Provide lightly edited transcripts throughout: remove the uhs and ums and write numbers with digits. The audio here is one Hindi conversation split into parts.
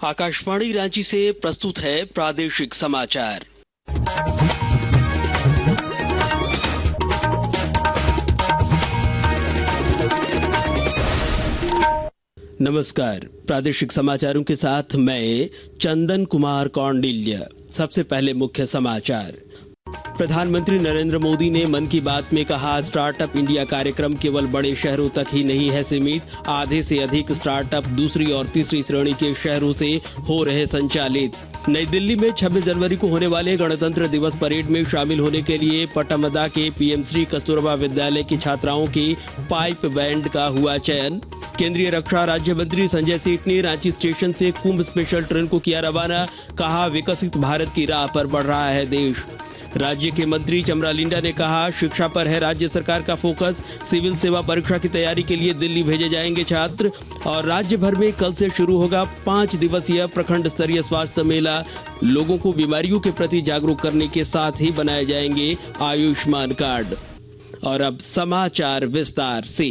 आकाशवाणी रांची से प्रस्तुत है प्रादेशिक समाचार। नमस्कार, प्रादेशिक समाचारों के साथ मैं चंदन कुमार कौंडिल्य। सबसे पहले मुख्य समाचार। प्रधानमंत्री नरेंद्र मोदी ने मन की बात में कहा, स्टार्टअप इंडिया कार्यक्रम केवल बड़े शहरों तक ही नहीं है सीमित, आधे से अधिक स्टार्टअप दूसरी और तीसरी श्रेणी के शहरों से हो रहे संचालित। नई दिल्ली में 26 जनवरी को होने वाले गणतंत्र दिवस परेड में शामिल होने के लिए पटमदा के पीएम श्री कस्तूरबा विद्यालय की छात्राओं की पाइप बैंड का हुआ चयन। केंद्रीय रक्षा राज्य मंत्री संजय सेठ ने रांची स्टेशन से कुंभ स्पेशल ट्रेन को किया रवाना, कहा विकसित भारत की राह पर बढ़ रहा है देश। राज्य के मंत्री चमरा लिंडा ने कहा, शिक्षा पर है राज्य सरकार का फोकस, सिविल सेवा परीक्षा की तैयारी के लिए दिल्ली भेजे जाएंगे छात्र। और राज्य भर में कल से शुरू होगा 5 दिवसीय प्रखंड स्तरीय स्वास्थ्य मेला, लोगों को बीमारियों के प्रति जागरूक करने के साथ ही बनाए जाएंगे आयुष्मान कार्ड। और अब समाचार विस्तार से।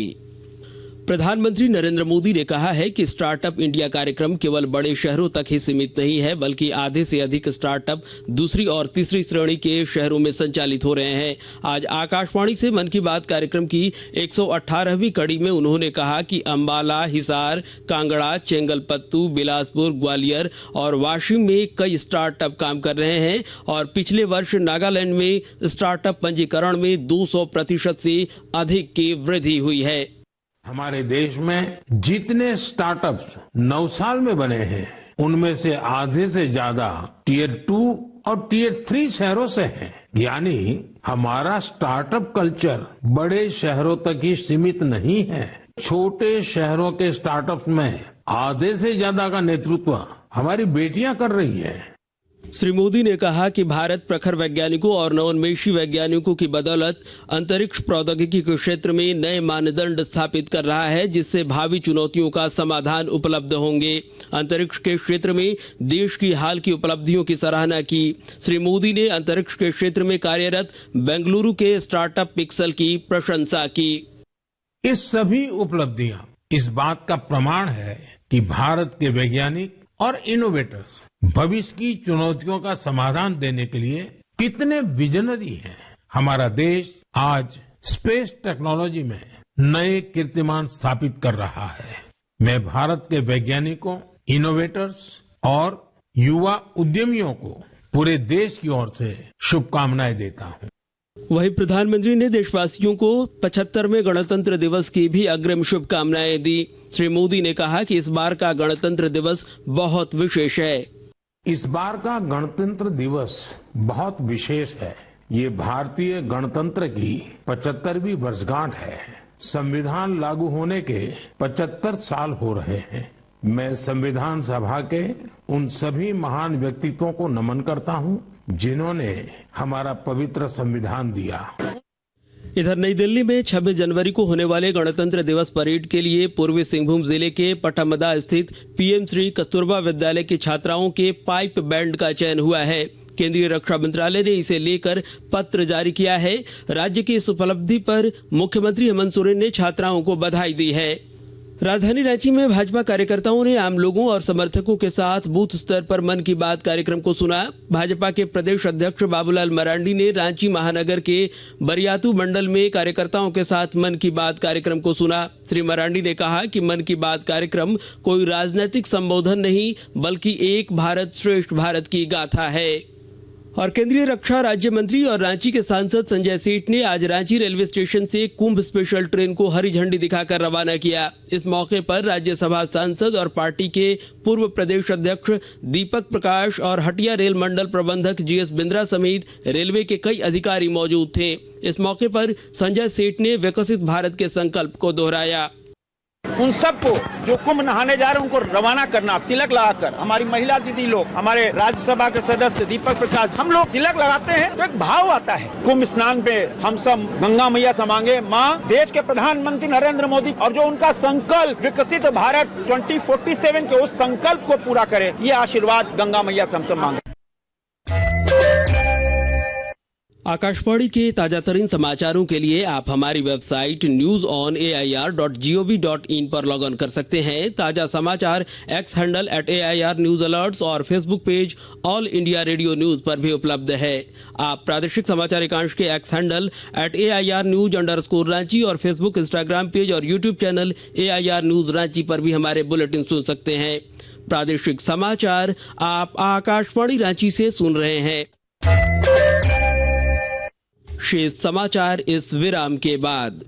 प्रधानमंत्री नरेंद्र मोदी ने कहा है कि स्टार्टअप इंडिया कार्यक्रम केवल बड़े शहरों तक ही सीमित नहीं है, बल्कि आधे से अधिक स्टार्टअप दूसरी और तीसरी श्रेणी के शहरों में संचालित हो रहे हैं। आज आकाशवाणी से मन की बात कार्यक्रम की 118वीं कड़ी में उन्होंने कहा कि अंबाला, हिसार, कांगड़ा, चेंगलपत्तू, बिलासपुर, ग्वालियर और वाशिम में कई स्टार्टअप काम कर रहे हैं और पिछले वर्ष नागालैंड में स्टार्टअप पंजीकरण में 200% से अधिक की वृद्धि हुई है। हमारे देश में जितने स्टार्टअप्स 9 साल में बने हैं, उनमें से आधे से ज्यादा टियर 2 और टियर 3 शहरों से हैं। यानी हमारा स्टार्टअप कल्चर बड़े शहरों तक ही सीमित नहीं है। छोटे शहरों के स्टार्टअप्स में आधे से ज्यादा का नेतृत्व हमारी बेटियां कर रही हैं। श्री मोदी ने कहा कि भारत प्रखर वैज्ञानिकों और नवोन्मेषी वैज्ञानिकों की बदौलत अंतरिक्ष प्रौद्योगिकी के क्षेत्र में नए मानदंड स्थापित कर रहा है, जिससे भावी चुनौतियों का समाधान उपलब्ध होंगे। अंतरिक्ष के क्षेत्र में देश की हाल की उपलब्धियों की सराहना की। श्री मोदी ने अंतरिक्ष के क्षेत्र में कार्यरत बेंगलुरु के स्टार्टअप पिक्सल की प्रशंसा की। ये सभी उपलब्धियां इस बात का प्रमाण है कि भारत के वैज्ञानिक और इनोवेटर्स भविष्य की चुनौतियों का समाधान देने के लिए कितने विजनरी हैं। हमारा देश आज स्पेस टेक्नोलॉजी में नए कीर्तिमान स्थापित कर रहा है। मैं भारत के वैज्ञानिकों, इनोवेटर्स और युवा उद्यमियों को पूरे देश की ओर से शुभकामनाएं देता हूं। वहीं प्रधानमंत्री ने देशवासियों को 75वें गणतंत्र दिवस की भी अग्रिम शुभकामनाएं दी। श्री मोदी ने कहा कि इस बार का गणतंत्र दिवस बहुत विशेष है। इस बार का गणतंत्र दिवस बहुत विशेष है। ये भारतीय गणतंत्र की 75वीं वर्षगांठ है। संविधान लागू होने के 75 साल हो रहे हैं। मैं संविधान सभा के उन सभी महान व्यक्तित्वों को नमन करता हूं जिन्होंने हमारा पवित्र संविधान दिया। इधर नई दिल्ली में 26 जनवरी को होने वाले गणतंत्र दिवस परेड के लिए पूर्वी सिंहभूम जिले के पटमदा स्थित पीएम श्री कस्तूरबा विद्यालय की छात्राओं के पाइप बैंड का चयन हुआ है। केंद्रीय रक्षा मंत्रालय ने इसे लेकर पत्र जारी किया है। राज्य की इस उपलब्धि पर मुख्यमंत्री हेमंत सोरेन ने छात्राओं को बधाई दी है। राजधानी रांची में भाजपा कार्यकर्ताओं ने आम लोगों और समर्थकों के साथ बूथ स्तर पर मन की बात कार्यक्रम को सुना। भाजपा के प्रदेश अध्यक्ष बाबूलाल मरांडी ने रांची महानगर के बरियातू मंडल में कार्यकर्ताओं के साथ मन की बात कार्यक्रम को सुना। श्री मरांडी ने कहा कि मन की बात कार्यक्रम कोई राजनीतिक संबोधन नहीं, बल्कि एक भारत श्रेष्ठ भारत की गाथा है। और केंद्रीय रक्षा राज्य मंत्री और रांची के सांसद संजय सेठ ने आज रांची रेलवे स्टेशन से कुंभ स्पेशल ट्रेन को हरी झंडी दिखाकर रवाना किया। इस मौके पर राज्यसभा सांसद और पार्टी के पूर्व प्रदेश अध्यक्ष दीपक प्रकाश और हटिया रेल मंडल प्रबंधक जीएस बिंद्रा समेत रेलवे के कई अधिकारी मौजूद थे। इस मौके पर संजय सेठ ने विकसित भारत के संकल्प को दोहराया। उन सबको जो कुंभ नहाने जा रहे हैं उनको रवाना करना, तिलक लगाकर। हमारी महिला दीदी लोग, हमारे राज्यसभा के सदस्य दीपक प्रकाश, हम लोग तिलक लगाते हैं तो एक भाव आता है। कुंभ स्नान पे हम सब गंगा मैया से मांगे, माँ देश के प्रधानमंत्री नरेंद्र मोदी और जो उनका संकल्प विकसित भारत 2047 के उस संकल्प को पूरा करे, ये आशीर्वाद गंगा मैया से हम सब मांगे। आकाशवाणी के ताजा तरीन समाचारों के लिए आप हमारी वेबसाइट newsonair.gov.in पर लॉग ऑन कर सकते हैं। ताजा समाचार X handle @AIR news alerts और Facebook page All India Radio news पर भी उपलब्ध है। आप प्रादेशिक समाचार एकांश के एक्स हैंडल @AIR News_Ranchi और फेसबुक, इंस्टाग्राम पेज और YouTube channel AIR news Ranchi पर भी हमारे बुलेटिन सुन सकते हैं। प्रादेशिक समाचार आप आकाशवाणी रांची से सुन रहे हैं। शेष समाचार इस विराम के बाद।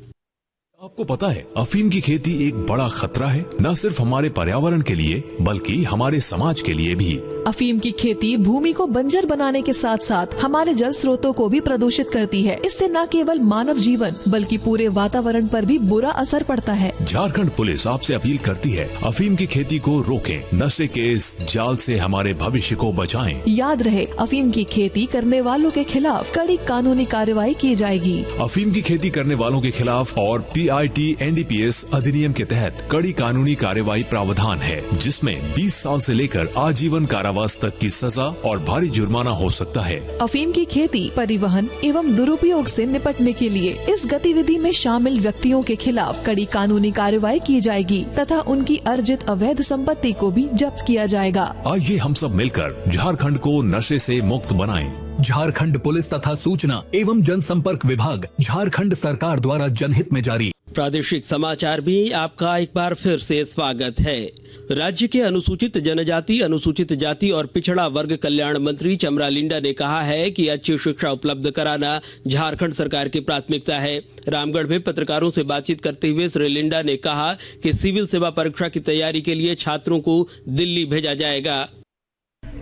आपको पता है अफीम की खेती एक बड़ा खतरा है, न सिर्फ हमारे पर्यावरण के लिए बल्कि हमारे समाज के लिए भी। अफीम की खेती भूमि को बंजर बनाने के साथ साथ हमारे जल स्रोतों को भी प्रदूषित करती है। इससे न केवल मानव जीवन बल्कि पूरे वातावरण पर भी बुरा असर पड़ता है। झारखंड पुलिस आपसे अपील करती है, अफीम की खेती को रोकें, नशे के इस जाल से हमारे भविष्य को बचाएं। याद रहे, अफीम की खेती करने वालों के खिलाफ कड़ी कानूनी कार्रवाई की जाएगी। अफीम की खेती करने वालों के खिलाफ और PIT NDPS अधिनियम के तहत कड़ी कानूनी कार्यवाही प्रावधान है, जिसमें 20 साल से लेकर आजीवन कारावास तक की सजा और भारी जुर्माना हो सकता है। अफीम की खेती, परिवहन एवं दुरुपयोग से निपटने के लिए इस गतिविधि में शामिल व्यक्तियों के खिलाफ कड़ी कानूनी कार्रवाई की जाएगी तथा उनकी अर्जित अवैध संपत्ति को भी जब्त किया जाएगा। आइए हम सब मिलकर झारखंड को नशे से मुक्त बनाएं। झारखंड पुलिस तथा सूचना एवं जनसंपर्क विभाग, झारखंड सरकार द्वारा जनहित में जारी। प्रादेशिक समाचार में आपका एक बार फिर से स्वागत है। राज्य के अनुसूचित जनजाति, अनुसूचित जाति और पिछड़ा वर्ग कल्याण मंत्री चमरा लिंडा ने कहा है कि अच्छी शिक्षा उपलब्ध कराना झारखंड सरकार की प्राथमिकता है। रामगढ़ में पत्रकारों से बातचीत करते हुए श्री लिंडा ने कहा कि सिविल सेवा परीक्षा की तैयारी के लिए छात्रों को दिल्ली भेजा जाएगा।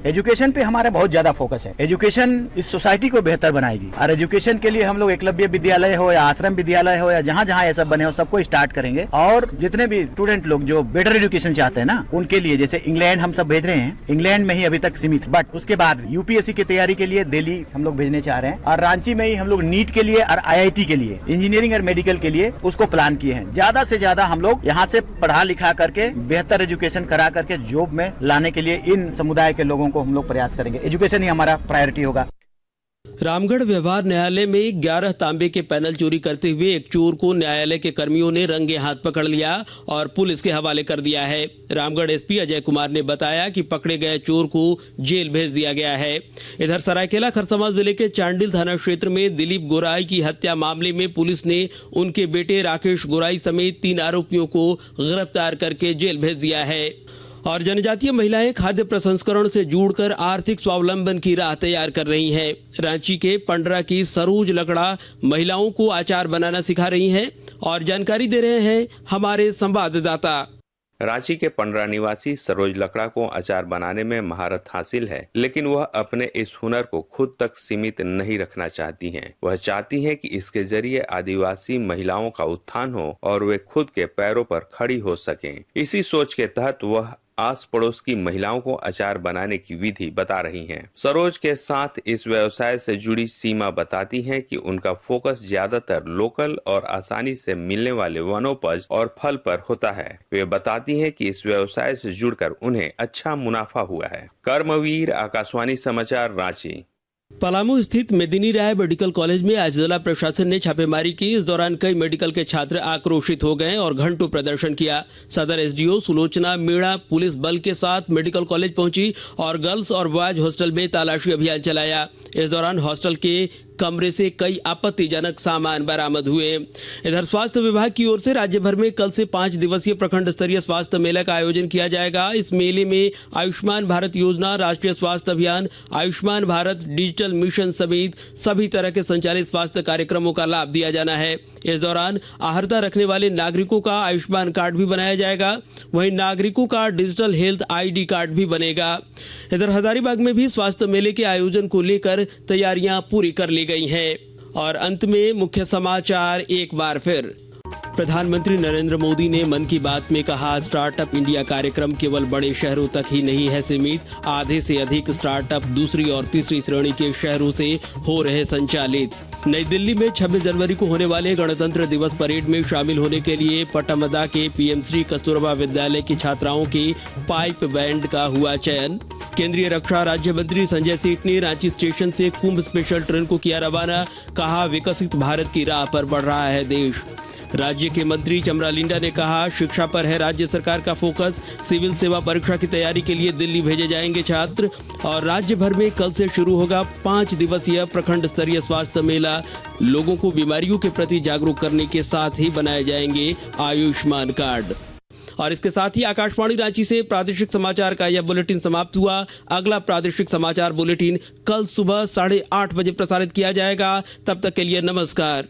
एजुकेशन पे हमारा बहुत ज्यादा फोकस है। एजुकेशन इस सोसाइटी को बेहतर बनाएगी और एजुकेशन के लिए हम लोग एकलव्य विद्यालय हो या आश्रम विद्यालय हो या जहाँ जहाँ ये सब बने हो सबको स्टार्ट करेंगे। और जितने भी स्टूडेंट लोग जो बेटर एजुकेशन चाहते हैं ना, उनके लिए जैसे इंग्लैंड हम सब भेज रहे हैं, इंग्लैंड में ही अभी तक सीमित, बट उसके बाद UPSC की तैयारी के लिए दिल्ली हम लोग भेजने चाह रहे हैं और रांची में ही हम लोग नीट के लिए और IIT के लिए, इंजीनियरिंग और मेडिकल के लिए उसको प्लान किए हैं। ज्यादा से ज्यादा हम लोग यहाँ से पढ़ा लिखा करके बेहतर एजुकेशन करा करके जॉब में लाने के लिए इन समुदाय के लोगों को हम लोग प्रयास करेंगे। एजुकेशन ही हमारा प्रायोरिटी होगा। रामगढ़ व्यवहार न्यायालय में 11 तांबे के पैनल चोरी करते हुए एक चोर को न्यायालय के कर्मियों ने रंगे हाथ पकड़ लिया और पुलिस के हवाले कर दिया है। रामगढ़ SP अजय कुमार ने बताया कि पकड़े गए चोर को जेल भेज दिया गया है। इधर सरायकेला खरसावां जिले के चांडिल थाना क्षेत्र में दिलीप गोराई की हत्या मामले में पुलिस ने उनके बेटे राकेश गोराई समेत 3 आरोपियों को गिरफ्तार करके जेल भेज दिया है। और जनजातीय महिलाएं खाद्य प्रसंस्करण से जुड़कर आर्थिक स्वावलंबन की राह तैयार कर रही हैं। रांची के पंडरा की सरोज लकड़ा महिलाओं को अचार बनाना सिखा रही हैं और जानकारी दे रहे हैं हमारे संवाददाता। रांची के पंडरा निवासी सरोज लकड़ा को अचार बनाने में महारत हासिल है, लेकिन वह अपने इस हुनर को खुद तक सीमित नहीं रखना चाहती हैं। वह चाहती हैं कि इसके जरिए आदिवासी महिलाओं का उत्थान हो और वे खुद के पैरों पर खड़ी हो सकें। इसी सोच के तहत वह आस पड़ोस की महिलाओं को अचार बनाने की विधि बता रही हैं। सरोज के साथ इस व्यवसाय से जुड़ी सीमा बताती हैं कि उनका फोकस ज्यादातर लोकल और आसानी से मिलने वाले वनोपज और फल पर होता है। वे बताती हैं कि इस व्यवसाय से जुड़कर उन्हें अच्छा मुनाफा हुआ है। कर्मवीर, आकाशवाणी समाचार, रांची। पलामू स्थित मेदिनी राय मेडिकल कॉलेज में आज जिला प्रशासन ने छापेमारी की। इस दौरान कई मेडिकल के छात्र आक्रोशित हो गए और घंटों प्रदर्शन किया। सदर SDO सुलोचना मीणा पुलिस बल के साथ मेडिकल कॉलेज पहुंची और गर्ल्स और बॉयज हॉस्टल में तलाशी अभियान चलाया। इस दौरान हॉस्टल के कमरे से कई आपत्तिजनक सामान बरामद हुए। इधर स्वास्थ्य विभाग की ओर से राज्य भर में कल से 5 दिवसीय प्रखंड स्तरीय स्वास्थ्य मेला का आयोजन किया जाएगा। इस मेले में आयुष्मान भारत योजना, राष्ट्रीय स्वास्थ्य अभियान, आयुष्मान भारत डिजिटल मिशन समेत सभी तरह के संचालित स्वास्थ्य कार्यक्रमों का लाभ दिया जाना है। इस दौरान आहर्ता रखने वाले नागरिकों का आयुष्मान कार्ड भी बनाया जाएगा। वहीं नागरिकों का डिजिटल हेल्थ ID कार्ड भी बनेगा। इधर हजारीबाग में भी स्वास्थ्य मेले के आयोजन को लेकर तैयारियां पूरी कर ली गई हैं। और अंत में मुख्य समाचार एक बार फिर। प्रधानमंत्री नरेंद्र मोदी ने मन की बात में कहा, स्टार्टअप इंडिया कार्यक्रम केवल बड़े शहरों तक ही नहीं है सीमित। आधे से अधिक स्टार्टअप दूसरी और तीसरी श्रेणी के शहरों से हो रहे संचालित। नई दिल्ली में 26 जनवरी को होने वाले गणतंत्र दिवस परेड में शामिल होने के लिए पटमदा के PM श्री कस्तूरबा विद्यालय की छात्राओं की पाइप बैंड का हुआ चयन। केंद्रीय रक्षा राज्य मंत्री संजय सेठ ने रांची स्टेशन से कुंभ स्पेशल ट्रेन को किया रवाना। कहा, विकसित भारत की राह पर बढ़ रहा है देश। राज्य के मंत्री चमरा लिंडा ने कहा, शिक्षा पर है राज्य सरकार का फोकस। सिविल सेवा परीक्षा की तैयारी के लिए दिल्ली भेजे जाएंगे छात्र। और राज्य भर में कल से शुरू होगा 5 दिवसीय प्रखंड स्तरीय स्वास्थ्य मेला। लोगों को बीमारियों के प्रति जागरूक करने के साथ ही बनाए जाएंगे आयुष्मान कार्ड। और इसके साथ ही आकाशवाणी रांची से प्रादेशिक समाचार का यह बुलेटिन समाप्त हुआ। अगला प्रादेशिक समाचार बुलेटिन कल सुबह 8:30 बजे प्रसारित किया जाएगा। तब तक के लिए नमस्कार।